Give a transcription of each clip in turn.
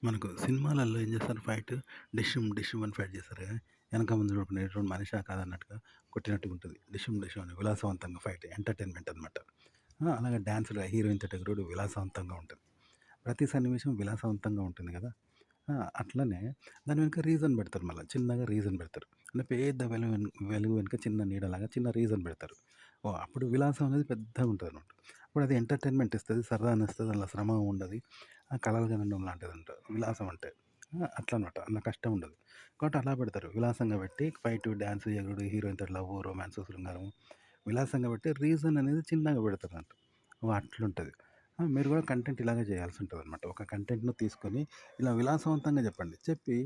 మనకు సినిమాలలో ఏం చేస్తారు ఫైట్ డిష్‌మ్ డిష్‌మ్ అని ఫైట్ చేస్తారు కదా! వెనక ముందు చూడకుండా మనిషా కాదన్నట్టుగా కొట్టినట్టుగా ఉంటుంది. డిష్‌మ్ డిష్‌మ్ అని విలాసవంతంగా ఫైట్ ఎంటర్‌టైన్‌మెంట్ అనమాట. అలాగే డాన్స్‌లు హీరోయిన్ తోటి ఎగురుడు విలాసవంతంగా ఉంటుంది. ప్రతి సన్నివేశం విలాసవంతంగా ఉంటుంది కదా! ఆ! అట్లనే దాని వెనుక రీజన్ పెడతారు మళ్ళా. చిన్నగా రీజన్ పెడతారు. అంటే పెద్ద వెలుగు వెనుక చిన్న నీడలాగా చిన్న రీజన్ పెడతారు. ఓహ్! అప్పుడు విలాసం అనేది పెద్దగా ఉంటదనమాట. అప్పుడు అది ఎంటర్‌టైన్‌మెంట్ ఇస్తది. సరదానిస్తది. అందులో శ్రమ ఉండది. కలలు కనడం లాంటిదంట విలాసం అంటే. అట్లనమాట. అందులో కష్టం ఉండదు. కాబట్టి అలా పెడతారు. విలాసంగా పెట్టి ఫైటు, డాన్సు, ఎగురుడు, హీరోయిన్‌తోటి లవ్వు, రొమాన్సు, శృంగారము విలాసంగా పెట్టి రీజన్ అనేది చిన్నగా పెడతారంట. ఓహ్! అట్లుంటది. మీరు కూడా కంటెంట్ ఇలాగే చేయాల్సి ఉంటదనమాట. ఒక కంటెంట్‌ను తీసుకొని ఇలా విలాసవంతంగా చెప్పండి. చెప్పి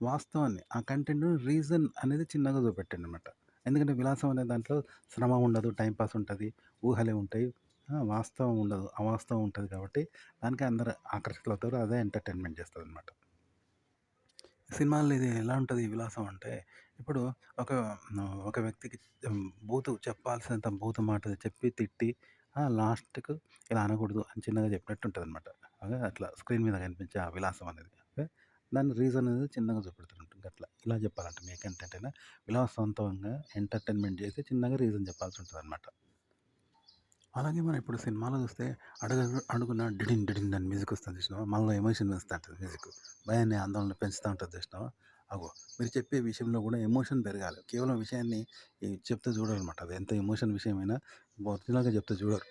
వాస్తవాన్ని ఆ కంటెంట్‌ను రీజన్ అనేది చిన్నగా చూపెట్టండనమాట. ఎందుకంటే విలాసం అనే దాంట్లో శ్రమ ఉండదు, టైమ్ పాస్ ఉంటది, ఊహలే ఉంటాయి. వాస్తవం ఉండదు. అవాస్తవం ఉంటది కాబట్టి దానికి అందరూ ఆకర్షితులవుతారు. అదే ఎంటర్‌టైన్‌మెంట్ చేస్తదనమాట. సినిమాల్లో ఇది ఎలా ఉంటది ఈ విలాసం అంటే, ఇప్పుడు ఒక ఒక వ్యక్తికి బూతు చెప్పాల్సినంత బూతు మాటలు చెప్పి, తిట్టి లాస్ట్‌కు ఇలా అనకూడదు అని చిన్నగా చెప్పినట్టు ఉంటదనమాట. అదే అట్లా స్క్రీన్ మీద కనిపించే ఆ విలాసం అనేది. దాని రీజన్ అనేది చిన్నగా చూపెడుతుంటారు. గట్లా. ఇలా చెప్పాలంటే మీకేంటంటేనే విలాసవంతంగా ఎంటర్‌టైన్‌మెంట్ చేసి చిన్నగా రీజన్ చెప్పాల్సి ఉంటదనమాట. అలాగే మనం ఇప్పుడు సినిమాలో చూస్తే అడుగున డిడిన్ డిడిన్ అని మ్యూజిక్ వస్తుంది చూసినావా? మనలో ఎమోషన్ పెంచుతా ఉంటది మ్యూజిక్. భయాన్ని, ఆందోళన పెంచుతా ఉంటది చూసినావా? అగో మీరు చెప్పే విషయంలో కూడా ఎమోషన్ పెరగాలి. కేవలం విషయాన్ని చెప్తే చూడరనమాట. అది ఎంత ఎమోషన్ విషయమైనా ఒరిజినల్‌గా చెప్తే చూడరు.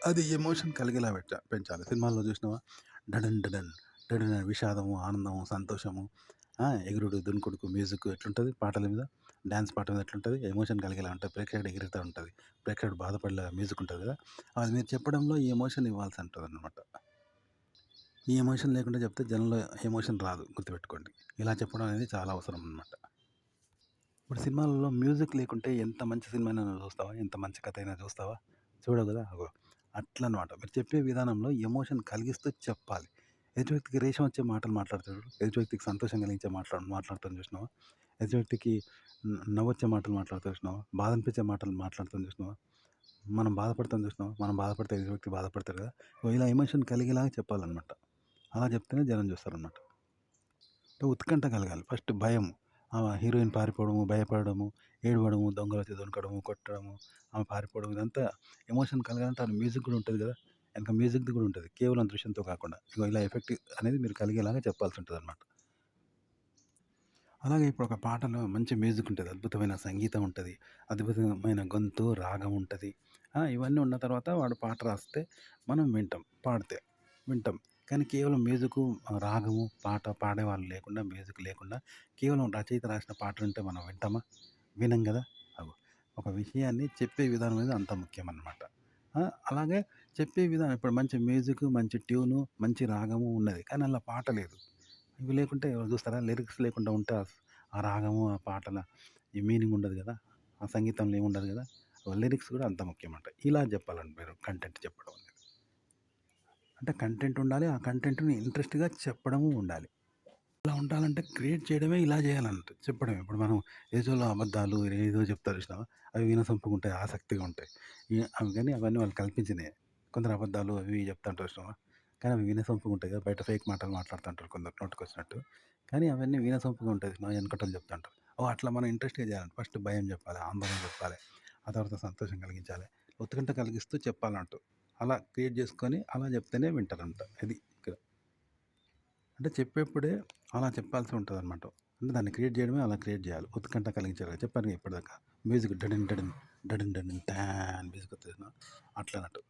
అది ఎమోషన్ కలిగేలా పెంచాలి. సినిమాల్లో చూసినావా? డడన్ డడన్ డడన్ అని విషాదము, ఆనందము, సంతోషము, ఎగురుడు, దునుకుడుకు మ్యూజిక్ ఎట్లుంటది పాటల మీద, డాన్స్ పాట మీద ఎట్లుంటది? ఎమోషన్ కలిగేలా ఉంటది. ప్రేక్షకుడు ఎగురుతా ఉంటది. ప్రేక్షకుడు బాధపడేలా మ్యూజిక్ ఉంటది కదా! అది మీరు చెప్పడంలో ఈ ఎమోషన్ ఇవ్వాల్సి ఉంటదనమాట. ఈ ఎమోషన్ లేకుండా చెప్తే జనంలో ఎమోషన్ రాదు గుర్తుపెట్టుకోండి. ఇలా చెప్పడం అనేది చాలా అవసరం అనమాట. ఇప్పుడు సినిమాలలో మ్యూజిక్ లేకుంటే ఎంత మంచి సినిమానైనా చూస్తావా? ఎంత మంచి కథ అయినా చూస్తావా? చూడవు కదా! అగో అట్లనమాట. మీరు చెప్పే విధానంలో ఎమోషన్ కలిగిస్తూ చెప్పాలి. ఎదుటి వ్యక్తికి రేషం వచ్చే మాటలు మాట్లాడతాడు. ఎదుటి వ్యక్తికి సంతోషం కలిగించే మాట్లాడతాం చూసినావా? ఎదుటి వ్యక్తికి నవ్వొచ్చే మాటలు మాట్లాడతాం చూసినావా? బాధ అనిపించే మాటలు మాట్లాడతాం చూసినావా? మనం బాధపడతాం చూసినావా? మనం బాధపడితే ఎదుటి వ్యక్తి బాధపడతారు కదా! ఇలా ఎమోషన్ కలిగేలాగా చెప్పాలనమాట. అలా చెప్తేనే జనం చూస్తారనమాట. ఉత్కంఠ కలగాలి. ఫస్ట్ భయం. హీరోయిన్ పారిపోవడము, భయపడడము, ఏడవడము, దొంగలొచ్చి దొనకడము, కొట్టడము, ఆమె పారిపోవడం ఇదంతా ఎమోషన్ కలగాలంటే ఆ మ్యూజిక్ కూడా ఉంటది గదా! ఎనక మ్యూజిక్‌ది కూడా ఉంటది. కేవలం దృశ్యంతో కాకుండా. ఇగో ఇలా ఎఫెక్ట్ అనేది మీరు కలిగేలాగా చెప్పాల్సి ఉంటదనమాట. అలాగే ఇప్పుడు ఒక పాటలో మంచి మ్యూజిక్ ఉంటది. అద్భుతమైన సంగీతం ఉంటది. అద్భుతమైన గొంతు, రాగం ఉంటది. ఇవన్నీ ఉన్న తర్వాత వాడు పాట రాస్తే మనం వింటాం. పాడితే వింటాం. కానీ కేవలం మ్యూజికు, రాగము, పాట పాడేవాళ్ళు లేకుండా, మ్యూజిక్ లేకుండా కేవలం రచయిత రాసిన పాట వింటే మనం వింటామా? వినం గదా! అగో ఒక విషయాన్ని చెప్పే విధానం అనేది అంత ముఖ్యమనమాట. ఆ! అలాగే చెప్పే విధానం ఇప్పుడు మంచి మ్యూజిక్, మంచి ట్యూను, మంచి రాగము ఉన్నది. కానీ అందులో పాట లేదు. ఇవి లేకుంటే ఎవరు చూస్తారా? లిరిక్స్ లేకుండా ఉంటే ఆ రాగము, ఆ పాటల ఈ మీనింగ్ ఉండదు గదా! ఆ సంగీతంలో ఏముండదు గదా! లిరిక్స్ గూడా అంత ముఖ్యమంట. ఇలా జెప్పాలండి మీరు కంటెంట్ చెప్పడం అనేది. అంటే కంటెంట్ ఉండాలి. ఆ కంటెంట్‌ని ఇంట్రెస్ట్‌గా చెప్పడము ఉండాలి. ఇలా ఉండాలంటే క్రియేట్ చేయడమే ఇలా జేయాలంట చెప్పడమే. ఇప్పుడు మనం ఏజోలో అబద్ధాలు ఏదో చెప్తారు చూసినావా? అవి వినసొంపుగుంటాయి, ఆసక్తిగా ఉంటాయి. అవి గాని అవన్నీ వాళ్ళు కల్పించినయే. కొందరు అబద్ధాలు అవి ఇవి చెప్తాంటారు చూసినావా? కానీ అవి వినసొంపుగుంటాయి కదా! బయట ఫేక్ మాటలు మాట్లాడుతుంటారు కొందరు నోటికొచ్చినట్టు. కానీ అవన్నీ వినసొంపుగా ఉంటాయి చూసినావా? వెనకటోళ్ళు చెప్తుంటారు. ఓహ్! అట్లా మనం ఇంట్రెస్ట్‌గా చేయాలంటే ఫస్ట్ భయం చెప్పాలి, ఆందోళన చెప్పాలి. ఆ తర్వాత సంతోషం కలిగించాలి. ఉత్కంఠ కలిగిస్తూ చెప్పాలంటూ. అలా క్రియేట్ చేసుకొని అలా చెప్తేనే వింటారంట. ఇది ఇక్కడ. అంటే చెప్పేప్పుడే అలా చెప్పాల్సి ఉంటదనమాట. అంటే దాన్ని క్రియేట్ చేయడమే అలా క్రియేట్ జేయాలి. ఉత్కంఠ కలిగించాలి. చెప్పానుగా ఇప్పటిదాకా. మ్యూజిక్ డడిన్ డడిన్, డడిన్ డడిన్ టాన్ మ్యూజిక్ వత్తది చూసినావా? అట్లనట్టు.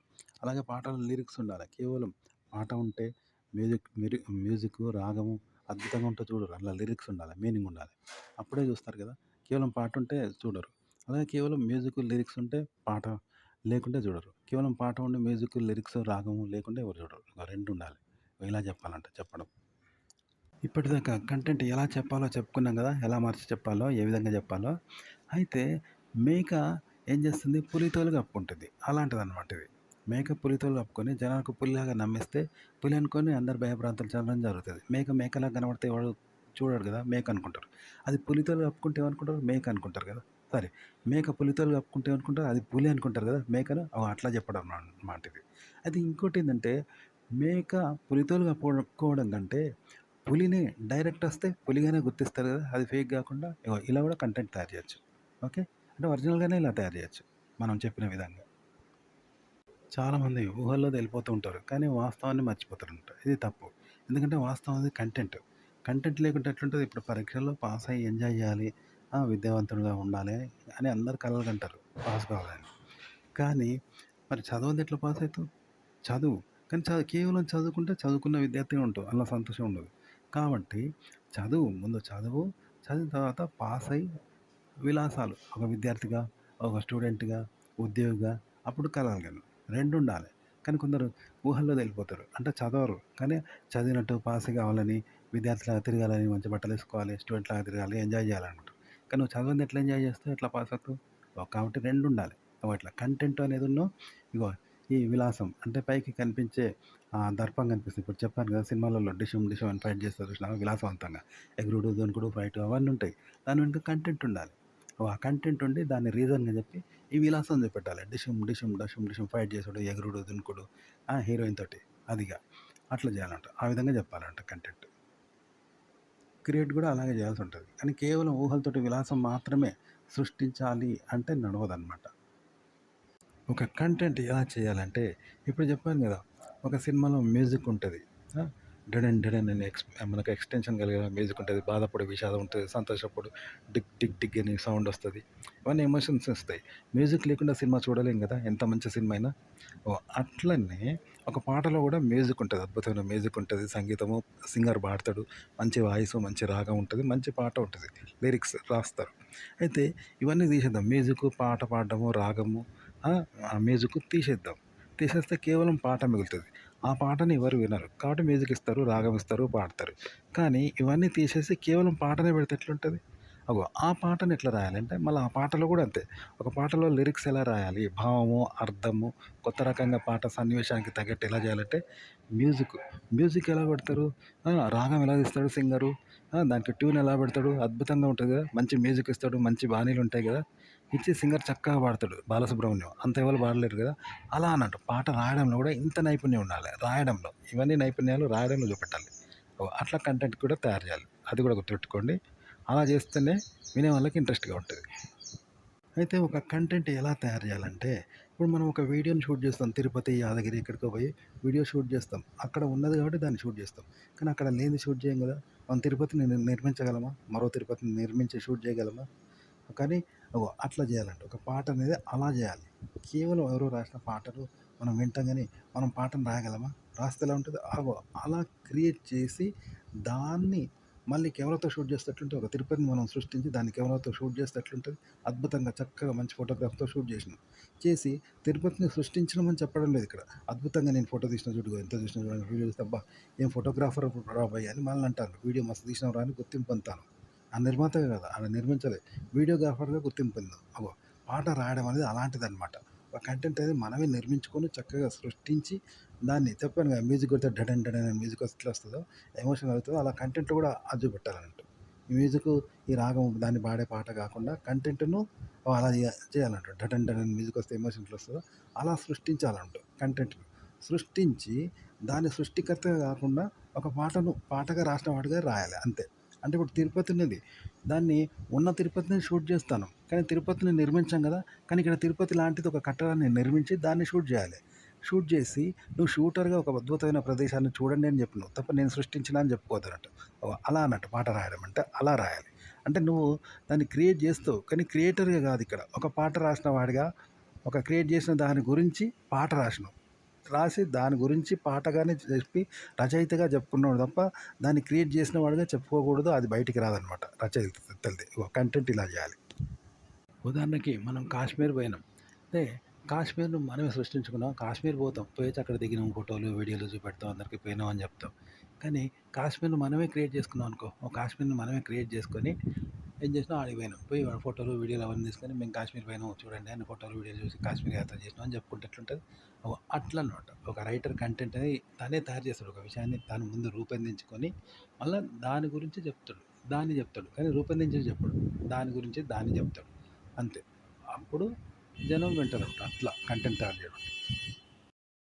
అలాగే పాటలో లిరిక్స్ ఉండాలి. కేవలం పాట ఉంటే మ్యూజిక్కు, రాగము అద్భుతంగా ఉంటే చూడరు. అందులో లిరిక్స్ ఉండాలి. మీనింగ్ ఉండాలి. అప్పుడే చూస్తారు కదా! కేవలం పాట ఉంటే చూడరు. అలాగే కేవలం మ్యూజిక్, లిరిక్స్ ఉంటే పాట లేకుంటే చూడరు. కేవలం పాట ఉండి మ్యూజిక్, లిరిక్స్, రాగము లేకుంటే ఎవరు చూడరు. ఆ 2 ఉండాలి. ఇలా చెప్పాలంట చెప్పడం. ఇప్పటిదాకా కంటెంట్ ఎలా చెప్పాలో చెప్పుకున్నాం గదా! ఎలా మార్చి చెప్పాలో, ఏ విధంగా జెప్పాలో. అయితే మేక ఏం జేస్తుంది? పులితోలు కప్పుకుంటది. అలాంటిదనమాట ఇది. మేక పులితోలు కప్పుకొని జనాలకు పులిలాగా నమ్మిస్తే, పులి అనుకోని అందరు భయభ్రాంతులు చెందడం జరుగుతది. మేక మేకలాగా కనబడితే ఎవడు చూడడు గదా! మేక అనుకుంటారు. అది పులితోలు కప్పుకుంటే ఏమనుకుంటారు? మేక అనుకుంటారు గదా! సారీ మేక పులితోలు కప్పుకుంటే ఏమనుకుంటారు? అది పులి అనుకుంటారు గదా! మేకను అట్లా చెప్పడం మాట ఇది. అయితే ఇంకోటేందంటే మేక పులితోలు కప్పుకోవడం కంటే పులిని డైరెక్ట్ వస్తే పులిగానే గుర్తిస్తారు కదా! అది ఫేక్ గాకుండా ఇగో ఇలా గూడా కంటెంట్ తయారు జేయొచ్చు. ఓకే. అంటే ఒరిజినల్‌గానే ఇలా తయారు జేయొచ్చు. మనం చెప్పిన విధంగా. చాలామంది ఊహల్లో తేలిపోతూ ఉంటారు. కానీ వాస్తవాన్ని మర్చిపోతారనమాట. ఇది తప్పు. ఎందుకంటే వాస్తవం అది కంటెంట్. కంటెంట్ లేకుంటే ఎట్లుంటది? ఇప్పుడు పరీక్షల్లో పాస్ అయ్యి ఎంజాయ్ జేయాలి. విద్యావంతుడుగా ఉండాలి అని అందరూ కలలు కంటారు పాస్ కావాలని. కానీ మరి చదవనిది ఎట్లా పాస్ అయితావు? చదువు. కానీ కేవలం చదువుకుంటే చదువుకున్న విద్యార్థిగా ఉంటావు. అందులో సంతోషం ఉండదు. కాబట్టి చదువు. ముందు చదువు. చదివిన తర్వాత పాస్ అయ్యి విలాసాలు. ఒక విద్యార్థిగా, ఒక స్టూడెంట్‌గా, ఉద్యోగిగా అప్పుడు కలగలను. 2 ఉండాలి. కానీ కొందరు ఊహల్లో తేలిపోతారు. అంటే చదవరు. కానీ చదివినట్టు పాస్ కావాలని, విద్యార్థిలాగా తిరగాలని, మంచి బట్టలేసుకోవాలి, స్టూడెంట్‌లాగా తిరగాలి, ఎంజాయ్ చేయాలనుకుంటారు. కానీ నువ్వు చదవంది ఎట్లా ఎంజాయ్ చేస్తావు? ఎట్లా పాస్ అవుతావు? కాబట్టి 2 ఉండాలి. ఇట్లా కంటెంట్ అనేదున్ను ఇగో ఈ విలాసం అంటే పైకి కనిపించే దర్పం కనిపిస్తుంది. ఇప్పుడు చెప్పాను కదా! సినిమాలలో డిషుమ్ డిషుమ్ అని ఫైట్ చేస్తారు చూసినావా విలాసవంతంగా. ఎగురుడు, దూనుకుడు, ఫైటు అవన్నీ ఉంటాయి. దాని వెనుక కంటెంట్ ఉండాలి. ఆ కంటెంట్ ఉండి దాన్ని రీజన్‌గా చెప్పి ఈ విలాసం చూపెట్టాలి. డిషుమ్ డిషుమ్ డషుమ్ డిషుమ్ ఫైట్ చేసుడు, ఎగురుడు, దునుకుడు హీరోయిన్ తోటి అదిగా. అట్లా చేయాలంట. ఆ విధంగా చెప్పాలంట కంటెంట్. క్రియేట్ కూడా అలాగే చేయాల్సుంటది. కానీ కేవలం ఊహలతోటి విలాసం మాత్రమే సృష్టించాలి అంటే నడవదనమాట. ఒక కంటెంట్ ఎలా చేయాలంటే, ఇప్పుడు చెప్పాను గదా! ఒక సినిమాలో మ్యూజిక్ ఉంటది. ఆ! డడన్ డడన్ అని మనకు ఎక్స్‌టెన్షన్ కలిగిన మ్యూజిక్ ఉంటది. బాధప్పుడు విషాదం ఉంటది. సంతోషప్పుడు డిగ్ డిగ్ డిగ్ అని సౌండ్ వస్తది. ఇవన్నీ ఎమోషన్స్ వస్తాయి. మ్యూజిక్ లేకుండా సినిమా చూడలేం గదా! ఎంత మంచి సినిమా అయినా. అట్లనే ఒక పాటలో గూడా మ్యూజిక్ ఉంటది. అద్భుతమైన మ్యూజిక్ ఉంటది. సంగీతము సింగర్ పాడతాడు. మంచి వాయిసు, మంచి రాగం ఉంటది. మంచి పాట ఉంటది. లిరిక్స్ రాస్తారు. అయితే ఇవన్నీ తీసేద్దాం. మ్యూజిక్, పాట పాడడము, రాగము ఆ! ఆ మ్యూజిక్ తీసేద్దాం. తీసేస్తే కేవలం పాట మిగులుతది. ఆ పాటని ఎవరు వినరు. కాబట్టి మ్యూజిక్ ఇస్తారు, రాగం ఇస్తారు, పాడతారు. కానీ ఇవన్నీ తీసేసి కేవలం పాటనే పెడితే ఎట్లుంటది? ఆ పాటని ఎట్లా రాయాలంటే మళ్ళీ ఆ పాటలో కూడా అంతే. ఒక పాటలో లిరిక్స్ ఎలా రాయాలి? భావము, అర్థము, కొత్త రకంగా పాట సన్నివేశానికి తగ్గట్టు ఎలా చేయాలంటే మ్యూజిక్. మ్యూజిక్ ఎలా పెడతారు? రాగం ఎలా తీస్తాడు సింగరు? దానికి ట్యూన్ ఎలా పెడతాడు? అద్భుతంగా ఉంటది కదా! మంచి మ్యూజిక్ ఇస్తాడు. మంచి బాణీలు ఉంటాయి కదా! ఇచ్చి సింగర్ చక్కగా పాడతాడు. బాలసుబ్రహ్మణ్యం. అంత ఎవరు పాడలేరు కదా! అలా అన్నట్టు. పాట రాయడంలో కూడా ఇంత నైపుణ్యం ఉండాలి. రాయడంలో. ఇవన్నీ నైపుణ్యాలు రాయడంలో చూపెట్టాలి. అట్లా కంటెంట్ కూడా తయారు చేయాలి. అది కూడా గుర్తుపెట్టుకోండి. అలా చేస్తేనే వినే వాళ్ళకి ఇంట్రెస్ట్‌గా ఉంటది. అయితే ఒక కంటెంట్ ఎలా తయారు చేయాలంటే, ఇప్పుడు మనం ఒక వీడియోని షూట్ చేస్తాం. తిరుపతి, యాదగిరి ఎక్కడికో పోయి వీడియో షూట్ చేస్తాం. అక్కడ ఉన్నది కాబట్టి దాన్ని షూట్ చేస్తాం. కానీ అక్కడ లేనిది షూట్ చేయం కదా! మనం తిరుపతిని నిర్మించగలమా? మరో తిరుపతిని నిర్మించి షూట్ చేయగలమా? కానీ అట్లా చేయాలంట. ఒక పాట అనేది అలా చేయాలి. కేవలం ఎవరో రాసిన పాటలు మనం వింటాం గానీ, మనం పాటను రాయగలమా? రాస్తే ఎలా ఉంటది? అలా క్రియేట్ చేసి దాన్ని మళ్ళీ కెమెరాతో షూట్ చేస్తే ఎట్లుంటది? ఒక తిరుపతిని మనం సృష్టించి దాన్ని కెమెరాతో షూట్ చేస్తే ఎట్లుంటది? అద్భుతంగా చక్కగా మంచి ఫోటోగ్రాఫ్‌తో షూట్ చేసినాం. చేసి తిరుపతిని సృష్టించినాం అని చెప్పడం లేదు ఇక్కడ. అద్భుతంగా నేను ఫోటో తీసిన చూడు ఎంత తీసినా చూడు వీడియో తీస్తే అబ్బా! ఏం ఫోటోగ్రాఫర్ రా భయ్యా అని మనల్ని అంటారు. వీడియో మస్తు తీసినవురా అని గుర్తింపు పొందుతాను. ఆ నిర్మాతగా కాదు. ఆడ నిర్మించలే. వీడియోగ్రాఫర్‌గా గుర్తింపు పొందాం. పాట రాయడం అనేది అలాంటిదనమాట. ఒక కంటెంట్ అనేది మనమే నిర్మించుకొని చక్కగా సృష్టించి దాన్ని చెప్పాను కదా! మ్యూజిక్ కొడితే డడన్ డడన్ అని మ్యూజిక్ ఎట్లా వస్తదో, ఎమోషన్ అవుతదో అలా కంటెంట్‌లో కూడా అది చూపెట్టాలన్నట్టు. ఈ మ్యూజిక్, ఈ రాగం దాన్ని పాడే పాట కాకుండా కంటెంట్‌ను అలా చేయాలంట. డడన్ డడన్ మ్యూజిక్ వస్తే ఎమోషన్ ఎట్లా వస్తదో అలా సృష్టించాలంట కంటెంట్‌ని. సృష్టించి దాని సృష్టికర్తగా కాకుండా ఒక పాటను పాటగా రాసిన వాడిగా రాయాలి అంతే. అంటే ఇప్పుడు తిరుపతి ఉన్నది. దాన్ని ఉన్న తిరుపతిని షూట్ చేస్తాను. కానీ తిరుపతిని నిర్మించాం కదా! కానీ ఇక్కడ తిరుపతి లాంటిది ఒక కట్టడాన్ని నిర్మించి దాన్ని షూట్ చేయాలి. షూట్ చేసి నువ్వు షూటర్‌గా ఒక అద్భుతమైన ప్రదేశాన్ని చూడండి అని చెప్పినవు. తప్ప నేను సృష్టించిన అని చెప్పుకోవద్దన్నట్టు. అలా అన్నట్టు పాట రాయడం అంటే అలా రాయాలి. అంటే నువ్వు దాన్ని క్రియేట్ చేస్తావు. కానీ క్రియేటర్‌గా కాదు ఇక్కడ. ఒక పాట రాసిన వాడిగా ఒక క్రియేట్ చేసిన దాని గురించి పాట రాసినవు. రాసి దాని గురించి పాటగానే చెప్పి రచయితగా చెప్పుకున్నాడు తప్ప దాన్ని క్రియేట్ చేసిన వాడిగా చెప్పుకోకూడదు. అది బయటికి రాదనమాట రచయితలది. కంటెంట్ ఇలా చేయాలి. ఉదాహరణకి మనం కాశ్మీర్ పోయినాం. అంటే కాశ్మీర్‌ను మనమే సృష్టించుకున్నాం. కాశ్మీర్ పోతాం. పోయేసి అక్కడ దిగినాం ఫోటోలు, వీడియోలు చూపెడతాం. అందరికి పోయినాం అని చెప్తాం. కానీ కాశ్మీర్‌ని మనమే క్రియేట్ చేసుకున్నాం అనుకో. ఒక కాశ్మీర్‌ని మనమే క్రియేట్ చేసుకొని ఏం చేసినాం ఆడికి పోయినాం. పోయి ఫోటోలు, వీడియోలు అవన్నీ తీసుకొని మేము కాశ్మీర్ పోయినాం చూడండి అని ఫోటోలు, వీడియోలు చూసి కాశ్మీర్ యాత్ర చేసినాం అని చెప్పుకుంటే ఎట్లుంటది? అట్లా అనమాట. ఒక రైటర్ కంటెంట్ అనేది తనే తయారు చేస్తాడు. ఒక విషయాన్ని తాను ముందు రూపొందించుకొని మళ్ళా దాని గురించి చెప్తాడు. దాన్ని చెప్తాడు. కానీ రూపొందించి చెప్పడు. దాని గురించి దాన్ని చెప్తాడు. అంతే. అప్పుడు జనం వింటారనమాట. అట్లా కంటెంట్ తయారు చేయడం.